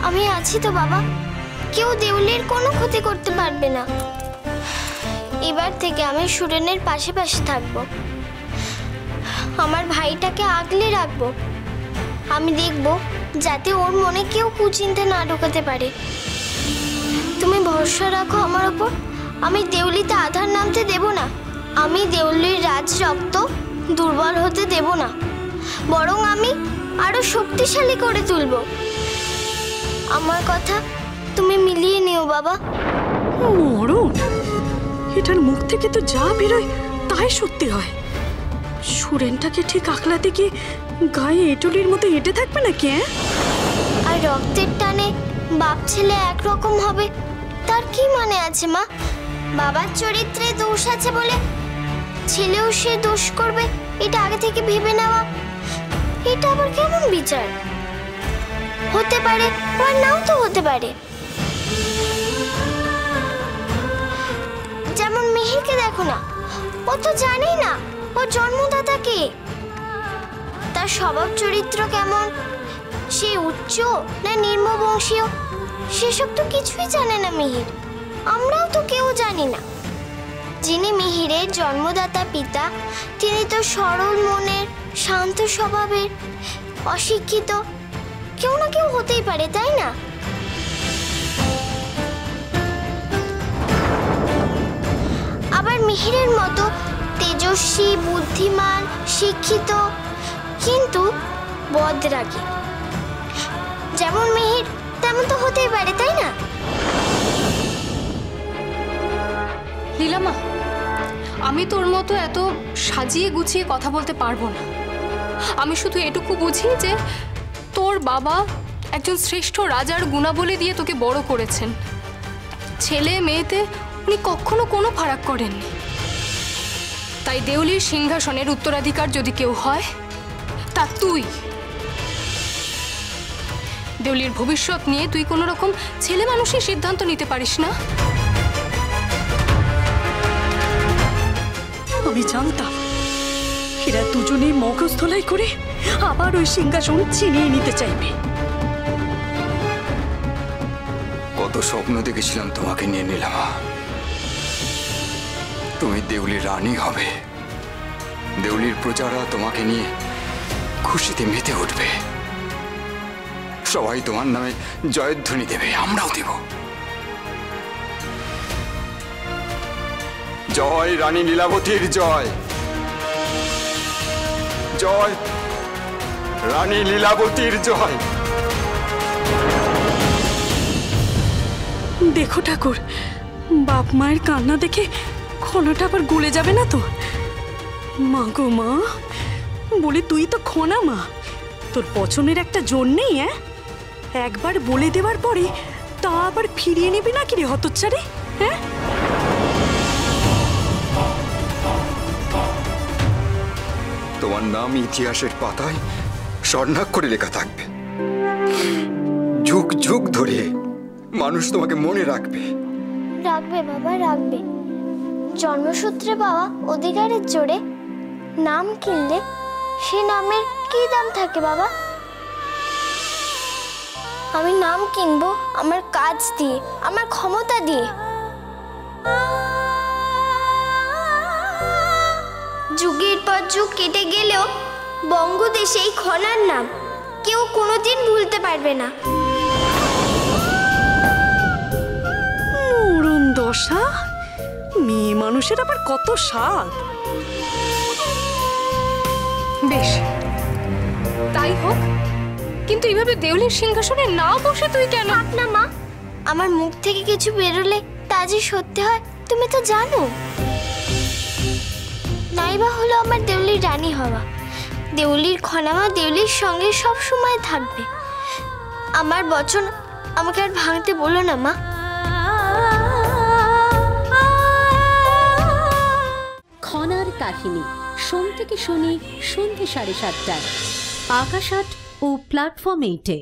আমি আছি তো বাবা, কেউ দেউলির কোনো ক্ষতি করতে পারবে না। এবার থেকে আমি সুরেনের পাশে পাশে থাকবো, আমার ভাইটাকে আগলে রাখবো। আমি দেখবো যাতে ওর মনে কেউ কুচিন্তা না ঢোকাতে পারে। তুমি ভরসা রাখো আমার ওপর, আমি দেউলিতে আধার নামতে দেব না। আমি দেউলির রাজ রক্ত দুর্বল হতে দেব না, বরং আমি আরো শক্তিশালী করে তুলব। আমার কথা তুমি মিলিয়ে নিও বাবা। মরণ, এটার মুখ থেকে তো যা বেরোয় তাই সত্যি হয়। সুরেনটাকে ঠিক আঁকলাতে গিয়ে গায়ে এঁটুলির মতো হেঁটে থাকবে নাকি? আর রক্তের টানে বাপ ছেলে একরকম হবে তার কি মানে আছে মা? বাবার চরিত্রে দোষ আছে বলে ছেলেও সে দোষ করবে, এটা আগে থেকে ভেবে নেওয়া, এটা আবার কেমন বিচার? হতে পারে আর নাও তো হতে পারে। যেমন মিহিরকে দেখো না, ও তো জানেই না ওর জন্মদাতা কে, তার স্বভাব চরিত্র কেমন, সে উচ্চ না নিম্নবংশীয়, সেসব তো কিছুই জানে না মিহির। আমরাও তো কেউ জানি না। যিনি মিহিরের জন্মদাতা পিতা, তিনি তো সরল মনের, শান্ত স্বভাবের, অশিক্ষিত কেউ না কেউ হতেই পারে, তাই না? আবার মিহিরের মতো তেজস্বী, বুদ্ধিমান, শিক্ষিত কিন্তু বদরাগী যেমন মিহির, তেমন তো হতেই পারে, তাই না? লীলামা, আমি তোর মতো এত সাজিয়ে গুছিয়ে কথা বলতে পারবো না। আমি শুধু এটুকু বুঝি যে তোর বাবা একজন শ্রেষ্ঠ রাজার গুণাবলী দিয়ে তোকে বড় করেছেন। ছেলে মেয়েতে উনি কখনো কোনো ফারাক করেননি। তাই দেউলির সিংহাসনের উত্তরাধিকার যদি কেউ হয় তা তুই। দেউলির ভবিষ্যৎ নিয়ে তুই কোনো রকম ছেলে মানুষের সিদ্ধান্ত নিতে পারিস না। আমি জানতাম এরা দুজনে মগজধোলাই করে আবার ওই সিংহাসন ছিনিয়ে নিতে চাইবে। কত স্বপ্ন দেখেছিলাম তোমাকে নিয়ে নিলাম, তুমি দেউলির রানী হবে। দেউলির প্রজারা তোমাকে নিয়ে খুশিতে মেতে উঠবে, সবাই তোমার নামে জয়ধ্বনি দেবে, আমরাও দেব। জয় রানী লীলাবতীর জয়, জয় রানী লীলাবতীর জয়। দেখো ঠাকুর, বাপ মায়ের কান্না দেখে খনাটা আবার গলে যাবে না তো? মা গো মা, বলে তুই তো খনা মা, তোর পছন্দের একটা জোর নেই? একবার বলে দেওয়ার পরে তা আবার ফিরিয়ে নেবে না কি রে হতচ্ছাড়ি? তোমার নাম ইতিহাসের পাতায় স্বর্ণাক্ষরে লেখা থাকবে, যুগ যুগ ধরে মানুষ তোমাকে মনে রাখবে। রাখবে বাবা, রাখবে। জন্মসূত্রে পাওয়া অধিকারের জোরে নাম কিনলে সে নামের কি দাম থাকে বাবা? আমি নাম কিনবো আমার কাজ দিয়ে, আমার ক্ষমতা দিয়ে। যুগের পর যুগ কেটে গেলেও বঙ্গদেশে এই খনার নাম কেউ কোনোদিন ভুলতে পারবে না। মরণ দশা, মেয়ে মানুষের আবার কত স্বাদ। বেশ, তাই হোক, কিন্তু এইভাবে দেউলির সিংহাসনে না বসে তুই কেন? না মা, আমার মুখ থেকে কিছু বেরোলে তা যে সত্যি হয় তুমি তো জানো। নাইবা হলো আমার দেউলির রানী হওয়া। দেউলির খনামা দেউলির সঙ্গে সব সময় থাকবে। আমার বচন আমাকে আর ভাঙতে বলো না মা। খনার কাহিনী সোম থেকে শনি সন্ধ্যে 7:30টায় আকাশ আট ও প্ল্যাটফর্ম 8-এ।